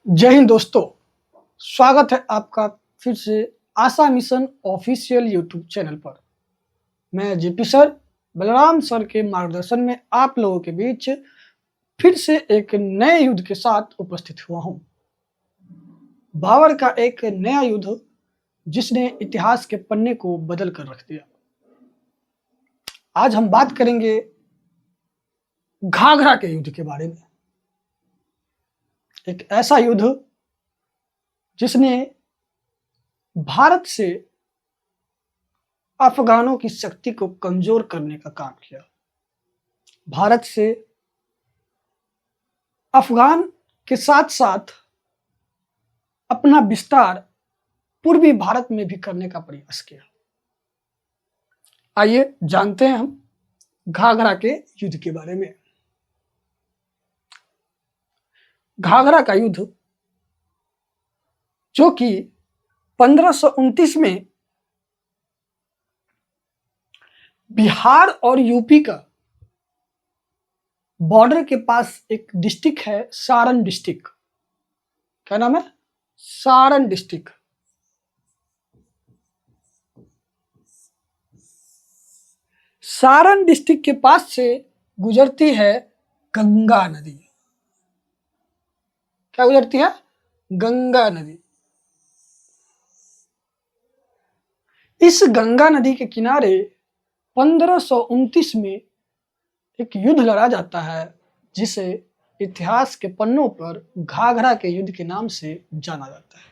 जय हिंद दोस्तों। स्वागत है आपका फिर से आशा मिशन ऑफिशियल यूट्यूब चैनल पर। मैं जेपी सर बलराम सर के मार्गदर्शन में आप लोगों के बीच फिर से एक नए युद्ध के साथ उपस्थित हुआ हूं। बाबर का एक नया युद्ध जिसने इतिहास के पन्ने को बदल कर रख दिया। आज हम बात करेंगे घाघरा के युद्ध के बारे में। एक ऐसा युद्ध जिसने भारत से अफगानों की शक्ति को कमजोर करने का काम किया। भारत से अफगान के साथ साथ अपना विस्तार पूर्वी भारत में भी करने का प्रयास किया। आइए जानते हैं हम घाघरा के युद्ध के बारे में। घाघरा का युद्ध जो कि 1529 में बिहार और यूपी का बॉर्डर के पास एक डिस्ट्रिक्ट है, सारण डिस्ट्रिक्ट। क्या नाम है? सारण डिस्ट्रिक्ट। सारण डिस्ट्रिक्ट के पास से गुजरती है गंगा नदी। क्या गुजरती है? गंगा नदी। इस गंगा नदी के किनारे 1529 में एक युद्ध लड़ा जाता है जिसे इतिहास के पन्नों पर घाघरा के युद्ध के नाम से जाना जाता है।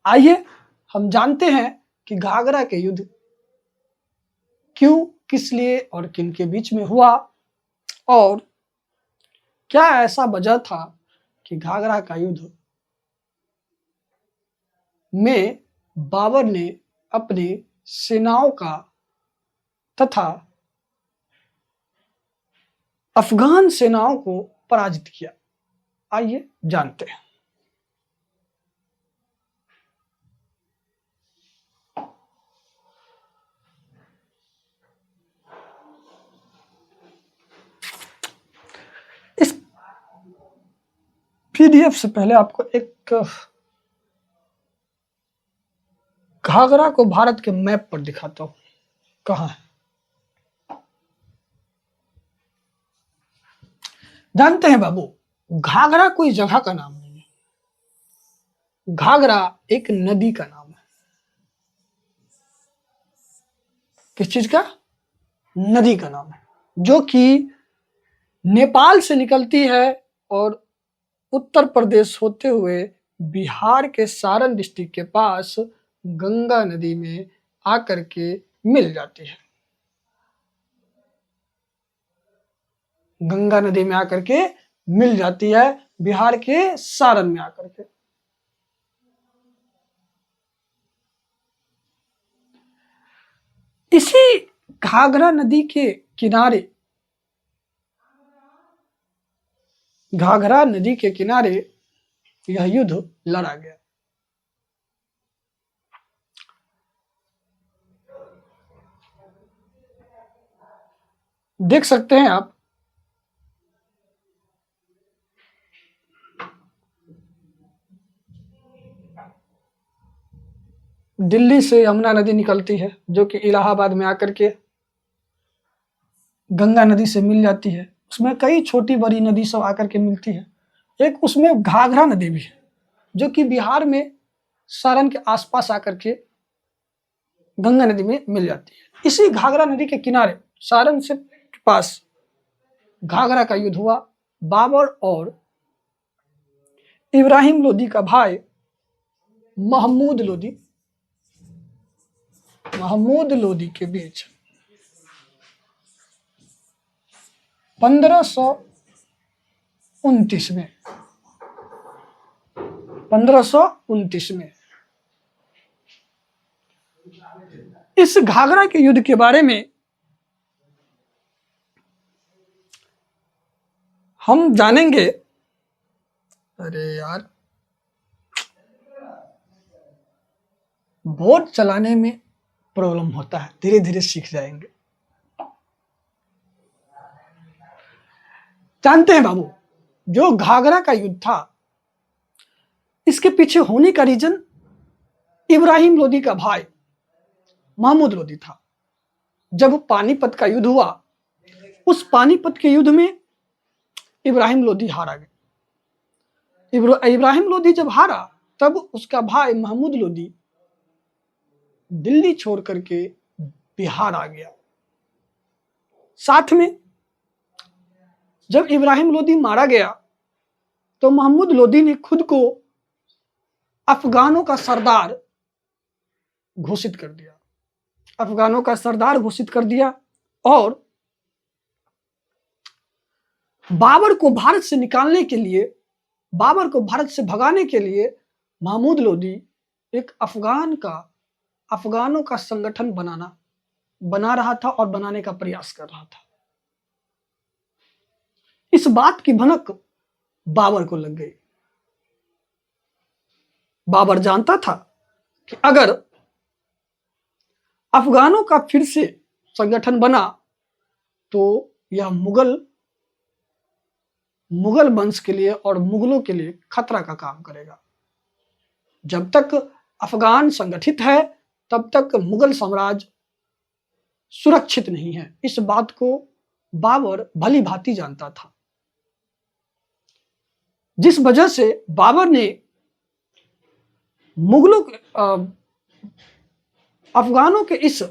आइए हम जानते हैं कि घाघरा के युद्ध क्यों, किस लिए और किन के बीच में हुआ और क्या ऐसा वजह था कि घाघरा का युद्ध में बाबर ने अपने सेनाओं का तथा अफगान सेनाओं को पराजित किया। आइए जानते हैं। इस पीडीएफ से पहले आपको एक घाघरा को भारत के मैप पर दिखाता हूं, कहां है। जानते हैं बाबू, घाघरा कोई जगह का नाम नहीं है। घाघरा एक नदी का नाम है। किस चीज का? नदी का नाम है, जो कि नेपाल से निकलती है और उत्तर प्रदेश होते हुए बिहार के सारण डिस्ट्रिक्ट के पास गंगा नदी में आकर के मिल जाती है। गंगा नदी में आकर के मिल जाती है, बिहार के सारण में आकर के। इसी घाघरा नदी के किनारे, घाघरा नदी के किनारे यह युद्ध लड़ा गया। देख सकते हैं आप, दिल्ली से यमुना नदी निकलती है जो कि इलाहाबाद में आकर के गंगा नदी से मिल जाती है। उसमें कई छोटी बड़ी नदी सब आकर के मिलती है। एक उसमें घाघरा नदी भी है जो कि बिहार में सारण के आसपास आकर के गंगा नदी में मिल जाती है। इसी घाघरा नदी के किनारे सारण से पास घाघरा का युद्ध हुआ। बाबर और इब्राहिम लोदी का भाई महमूद लोदी के बीच 1529 में इस घाघरा के युद्ध के बारे में हम जानेंगे। अरे यार, बोर्ड चलाने में प्रॉब्लम होता है, धीरे धीरे सीख जाएंगे। जानते हैं बाबू, जो घाघरा का युद्ध था इसके पीछे होने का रीजन इब्राहिम लोदी का भाई महमूद लोदी था। जब पानीपत का युद्ध हुआ, उस पानीपत के युद्ध में इब्राहिम लोदी हारा गया। इब्राहिम लोदी जब हारा, तब उसका भाई महमूद लोदी दिल्ली छोड़ करके बिहार आ गया। साथ में जब इब्राहिम लोदी मारा गया, तो महमूद लोदी ने खुद को अफगानों का सरदार घोषित कर दिया। अफगानों का सरदार घोषित कर दिया और बाबर को भारत से निकालने के लिए, बाबर को भारत से भगाने के लिए महमूद लोदी एक अफगानों का संगठन बना रहा था और बनाने का प्रयास कर रहा था। इस बात की भनक बाबर को लग गई। बाबर जानता था कि अगर अफगानों का फिर से संगठन बना तो यह मुगल वंश के लिए और मुगलों के लिए खतरा का काम करेगा। जब तक अफगान संगठित है, तब तक मुगल साम्राज्य सुरक्षित नहीं है। इस बात को बाबर भली भांति जानता था, जिस वजह से बाबर ने अफगानों के इस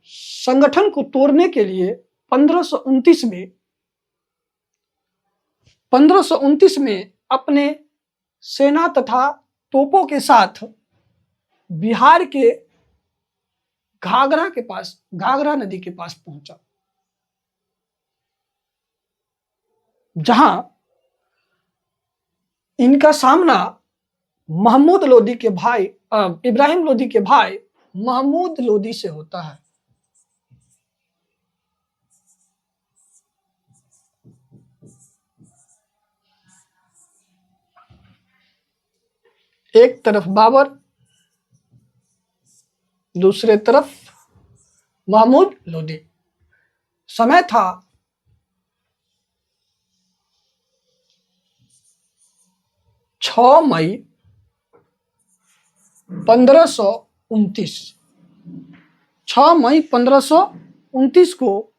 संगठन को तोड़ने के लिए 1529 में अपने सेना तथा तोपों के साथ बिहार के घाघरा नदी के पास पहुंचा, जहां इनका सामना महमूद लोदी के भाई इब्राहिम लोदी के भाई महमूद लोदी से होता है। एक तरफ बाबर, दूसरे तरफ महमूद लोदी। समय था 6 मई 1529। 6 मई 1529 को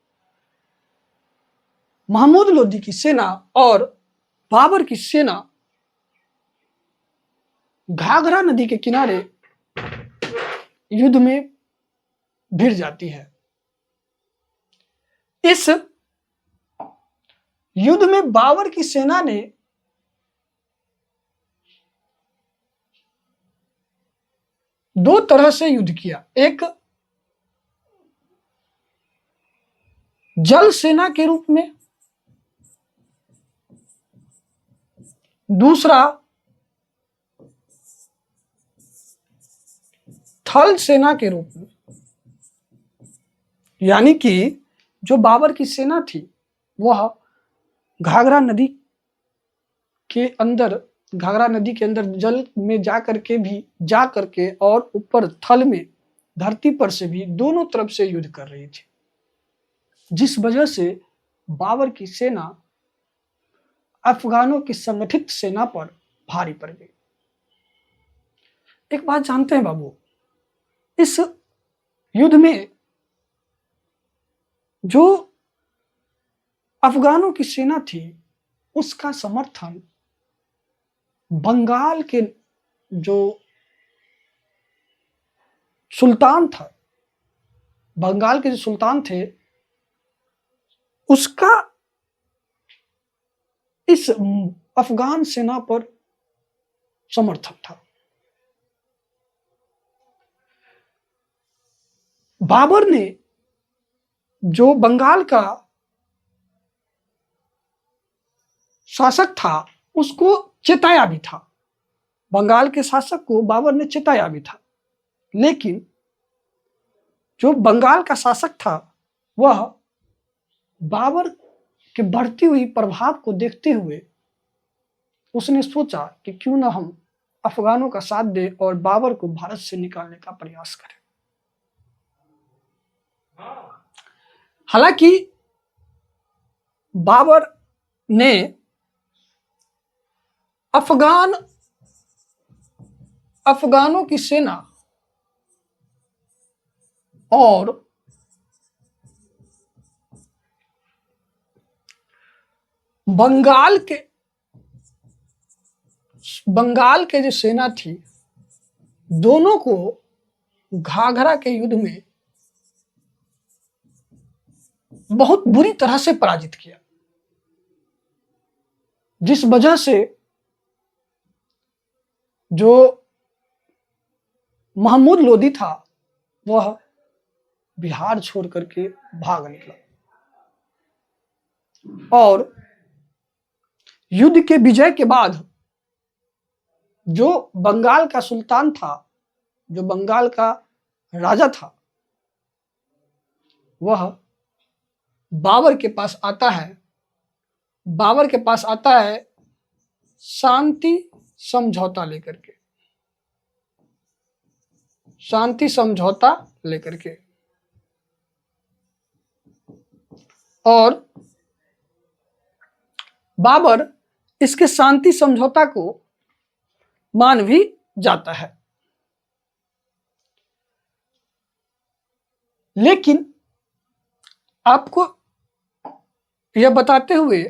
महमूद लोदी की सेना और बाबर की सेना घाघरा नदी के किनारे युद्ध में भिड़ जाती है। इस युद्ध में बाबर की सेना ने दो तरह से युद्ध किया। एक जल सेना के रूप में, दूसरा थल सेना के रूप में। यानी कि जो बाबर की सेना थी वह घाघरा नदी के अंदर जल में जा करके और ऊपर थल में धरती पर से भी दोनों तरफ से युद्ध कर रही थी, जिस वजह से बाबर की सेना अफगानों की संगठित सेना पर भारी पड़ गई। एक बात जानते हैं बाबू, इस युद्ध में जो अफगानों की सेना थी उसका समर्थन बंगाल के जो सुल्तान था, बंगाल के जो सुल्तान थे, उसका इस अफगान सेना पर समर्थन था। बाबर ने जो बंगाल का शासक था उसको चेताया भी था, बंगाल के शासक को बाबर ने चेताया भी था, लेकिन जो बंगाल का शासक था वह बाबर के बढ़ती हुई प्रभाव को देखते हुए उसने सोचा कि क्यों ना हम अफगानों का साथ दें और बाबर को भारत से निकालने का प्रयास करें। हालांकि बाबर ने अफगान अफगानों की सेना और बंगाल के जो सेना थी, दोनों को घाघरा के युद्ध में बहुत बुरी तरह से पराजित किया, जिस वजह से जो महमूद लोदी था वह बिहार छोड़ करके भाग निकला और युद्ध के विजय के बाद जो बंगाल का सुल्तान था, जो बंगाल का राजा था, वह बाबर के पास आता है। बाबर के पास आता है शांति समझौता लेकर के, शांति समझौता लेकर के, और बाबर इसके शांति समझौता को मान भी जाता है। लेकिन आपको यह बताते हुए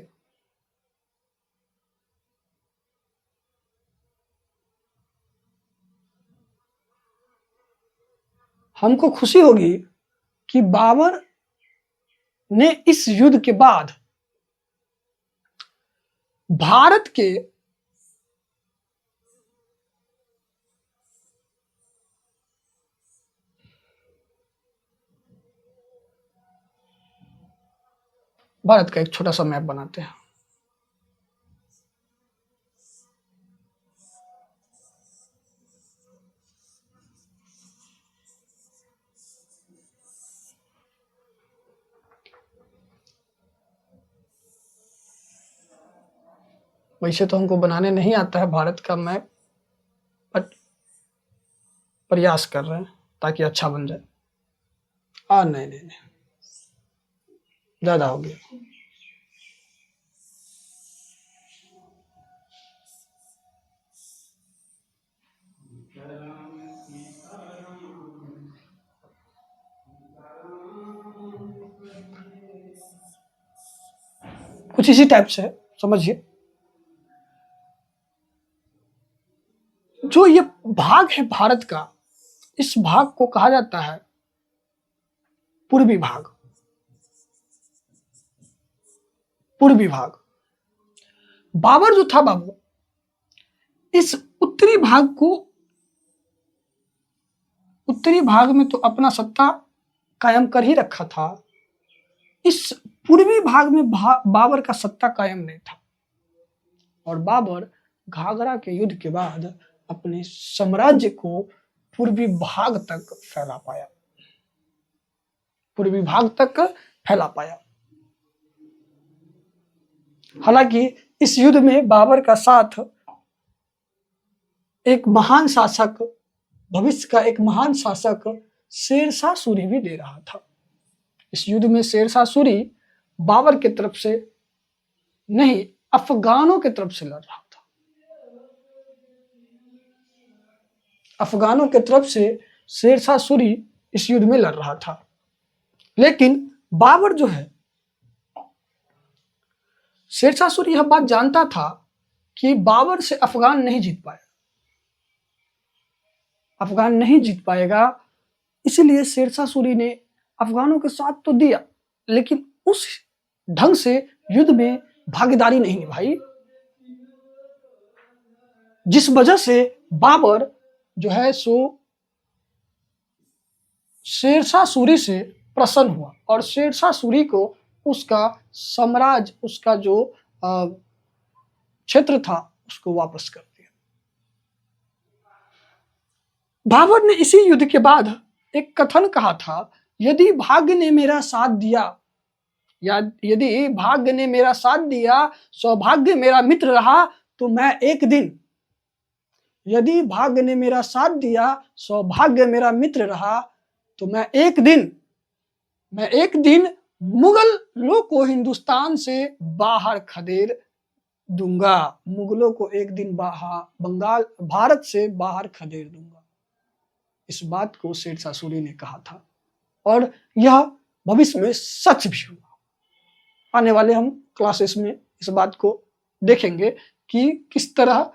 हमको खुशी होगी कि बाबर ने इस युद्ध के बाद भारत के का एक छोटा सा मैप बनाते हैं। वैसे तो हमको बनाने नहीं आता है भारत का मैप, बट प्रयास कर रहे हैं ताकि अच्छा बन जाए। नहीं, ज्यादा हो गया। कुछ इसी टाइप से समझिए। जो ये भाग है भारत का, इस भाग को कहा जाता है पूर्वी भाग। पूर्वी भाग बाबर जो था बाबू, इस उत्तरी भाग में तो अपना सत्ता कायम कर ही रखा था। इस पूर्वी भाग में बाबर का सत्ता कायम नहीं था और बाबर घाघरा के युद्ध के बाद अपने साम्राज्य को पूर्वी भाग तक फैला पाया, पूर्वी भाग तक फैला पाया। हालांकि इस युद्ध में बाबर का साथ एक महान शासक, भविष्य का एक महान शासक शेरशाह सूरी भी दे रहा था। इस युद्ध में शेरशाह सूरी बाबर की तरफ से नहीं, अफगानों की तरफ से लड़ रहा था। अफगानों की तरफ से शेरशाह सूरी इस युद्ध में लड़ रहा था। लेकिन बाबर जो है, शेरशाह सूरी यह बात जानता था कि बाबर से अफगान नहीं जीत पाएगा, अफगान नहीं जीत पाएगा। इसलिए शेरशाह सूरी ने अफगानों के साथ तो दिया, लेकिन उस ढंग से युद्ध में भागीदारी नहीं निभाई, जिस वजह से बाबर जो है सो शेरशाह सूरी से प्रसन्न हुआ और शेरशाह सूरी को उसका साम्राज्य, उसका जो क्षेत्र था, उसको वापस कर दिया। बाबर ने इसी युद्ध के बाद एक कथन कहा था, यदि भाग्य ने मेरा साथ दिया, या यदि भाग्य ने मेरा साथ दिया, सौभाग्य मेरा मित्र रहा, तो मैं एक दिन, यदि भाग्य ने मेरा साथ दिया, सौभाग्य मेरा मित्र रहा, तो मैं एक दिन मुगलों को हिंदुस्तान से बाहर खदेड़ दूंगा, मुगलों को एक दिन बंगाल भारत से बाहर खदेड़ दूंगा। इस बात को शेरशाह सूरी ने कहा था और यह भविष्य में सच भी हुआ। आने वाले हम क्लासेस में इस बात को देखेंगे कि किस तरह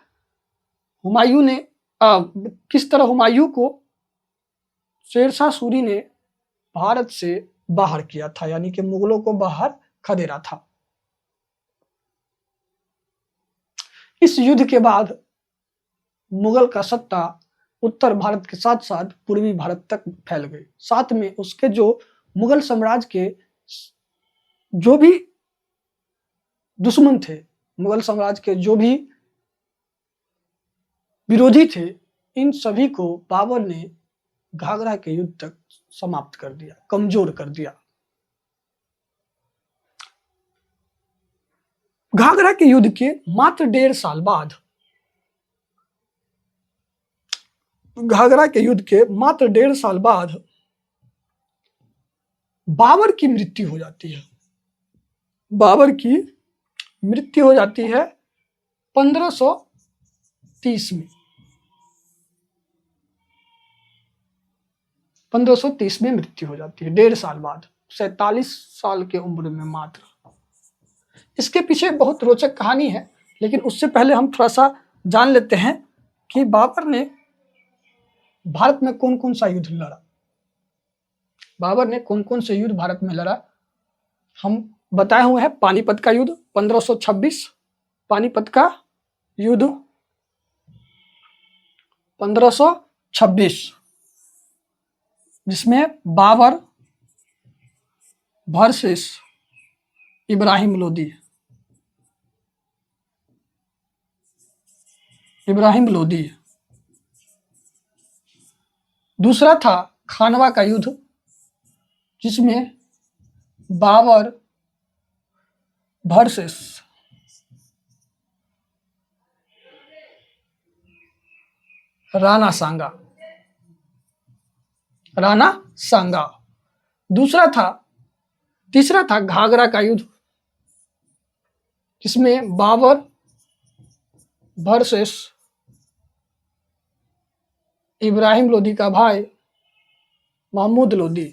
हुमायूं को शेरशाह सूरी ने भारत से बाहर किया था, यानी कि मुगलों को बाहर खदेड़ा था। इस युद्ध के बाद मुगल का सत्ता उत्तर भारत के साथ साथ पूर्वी भारत तक फैल गई। साथ में उसके जो मुगल साम्राज्य के जो भी दुश्मन थे, मुगल साम्राज्य के जो भी विरोधी थे, इन सभी को बाबर ने घाघरा के युद्ध तक समाप्त कर दिया, कमजोर कर दिया। घाघरा के युद्ध के मात्र 1.5 साल बाद, घाघरा के युद्ध के मात्र 1.5 साल बाद बाबर की मृत्यु हो जाती है। बाबर की मृत्यु हो जाती है 1530 में। 1530 में मृत्यु हो जाती है, 1.5 साल बाद, 47 साल के उम्र में मात्र। इसके पीछे बहुत रोचक कहानी है, लेकिन उससे पहले हम थोड़ा सा जान लेते हैं कि बाबर ने भारत में कौन कौन सा युद्ध लड़ा। बाबर ने कौन कौन से युद्ध भारत में लड़ा हम बताए हुए हैं। पानीपत का युद्ध 1526, पानीपत का युद्ध 1526, जिसमें बाबर वर्सेस इब्राहिम लोदी, दूसरा था खानवा का युद्ध, जिसमें बाबर वर्सेस राणा सांगा। तीसरा था घाघरा का युद्ध, जिसमें बाबर वर्सेस इब्राहिम लोदी का भाई महमूद लोदी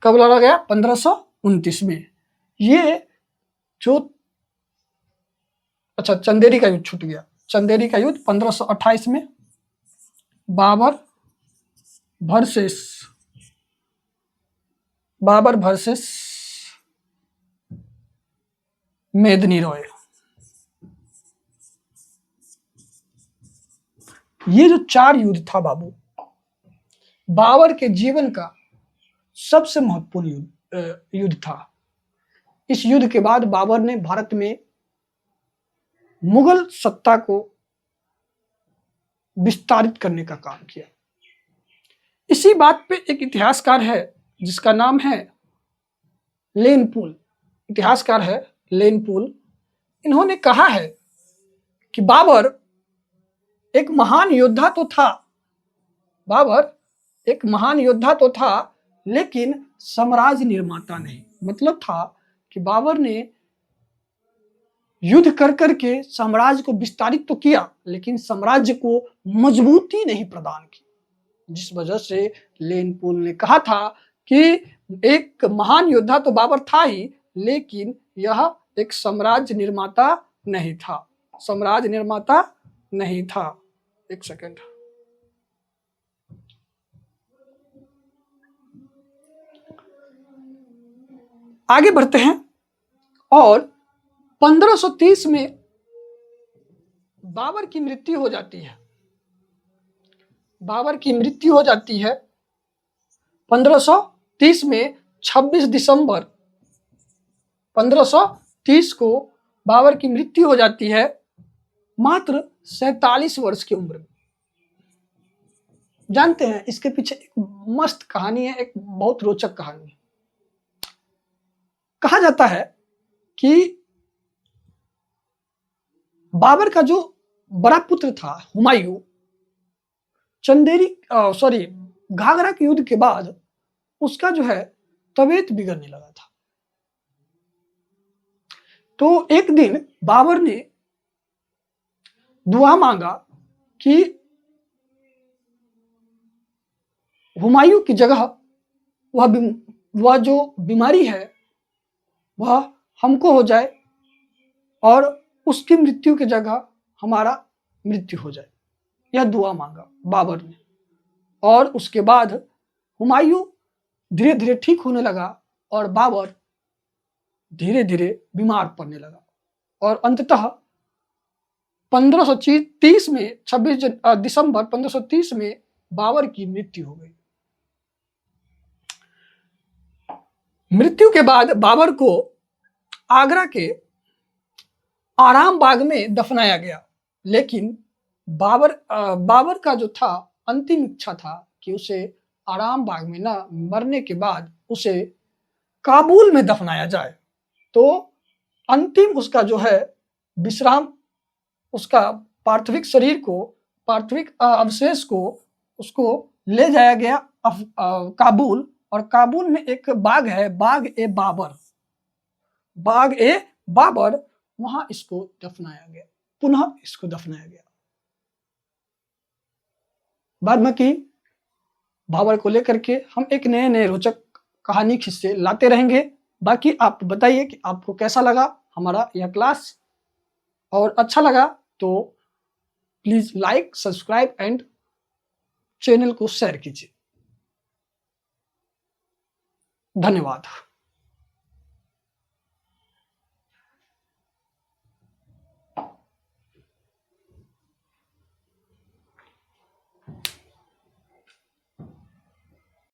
कब लड़ा गया? 1529 में। ये जो चंदेरी का युद्ध छूट गया। चंदेरी का युद्ध 1528 में, बाबर वर्सेस मेदिनी रॉय। ये जो 4 युद्ध था बाबू, बाबर के जीवन का सबसे महत्वपूर्ण युद्ध था। इस युद्ध के बाद बाबर ने भारत में मुगल सत्ता को विस्तारित करने का काम किया। इसी बात पे एक इतिहासकार है जिसका नाम है लेनपूल। इन्होंने कहा है कि बाबर एक महान योद्धा तो था, लेकिन साम्राज्य निर्माता नहीं। मतलब था कि बाबर ने युद्ध कर करके साम्राज्य को विस्तारित तो किया, लेकिन साम्राज्य को मजबूती नहीं प्रदान की। जिस वजह से लेनपूल ने कहा था कि एक महान योद्धा तो बाबर था ही, लेकिन यह एक साम्राज्य निर्माता नहीं था। एक सेकंड, आगे बढ़ते हैं। और 1530 में बाबर की मृत्यु हो जाती है। 1530 में 26 दिसंबर 1530 को बाबर की मृत्यु हो जाती है, मात्र 47 वर्ष की उम्र में। जानते हैं इसके पीछे एक मस्त कहानी है, एक बहुत रोचक कहानी है। कहा जाता है कि बाबर का जो बड़ा पुत्र था हुमायूं, घाघरा के युद्ध के बाद उसका जो है तबीयत बिगड़ने लगा था। तो एक दिन बाबर ने दुआ मांगा कि हुमायूं की जगह वह जो बीमारी है वह हमको हो जाए और उसकी मृत्यु की जगह हमारा मृत्यु हो जाए। यह दुआ मांगा बाबर ने। और उसके बाद हुमायूं धीरे धीरे ठीक होने लगा और बाबर धीरे धीरे बीमार पड़ने लगा। और अंततः 1530 में 26 दिसंबर 1530 में बाबर की मृत्यु हो गई। मृत्यु के बाद बाबर को आगरा के आराम बाग में दफनाया गया। लेकिन बाबर का जो था अंतिम इच्छा था कि उसे आराम बाग में ना मरने के बाद उसे काबुल में दफनाया जाए। तो अंतिम उसका जो है विश्राम, उसका पार्थिविक शरीर को, पार्थिविक अवशेष को उसको ले जाया गया काबुल। और काबुल में एक बाग है, बाग ए बाबर, वहां इसको दफनाया गया, पुनः इसको दफनाया गया। बाद में की बाबर को लेकर के हम एक नए नए रोचक कहानी किस्से लाते रहेंगे। बाकी आप बताइए कि आपको कैसा लगा हमारा यह क्लास, और अच्छा लगा तो please like, subscribe and channel को शेयर कीजिए। धन्यवाद।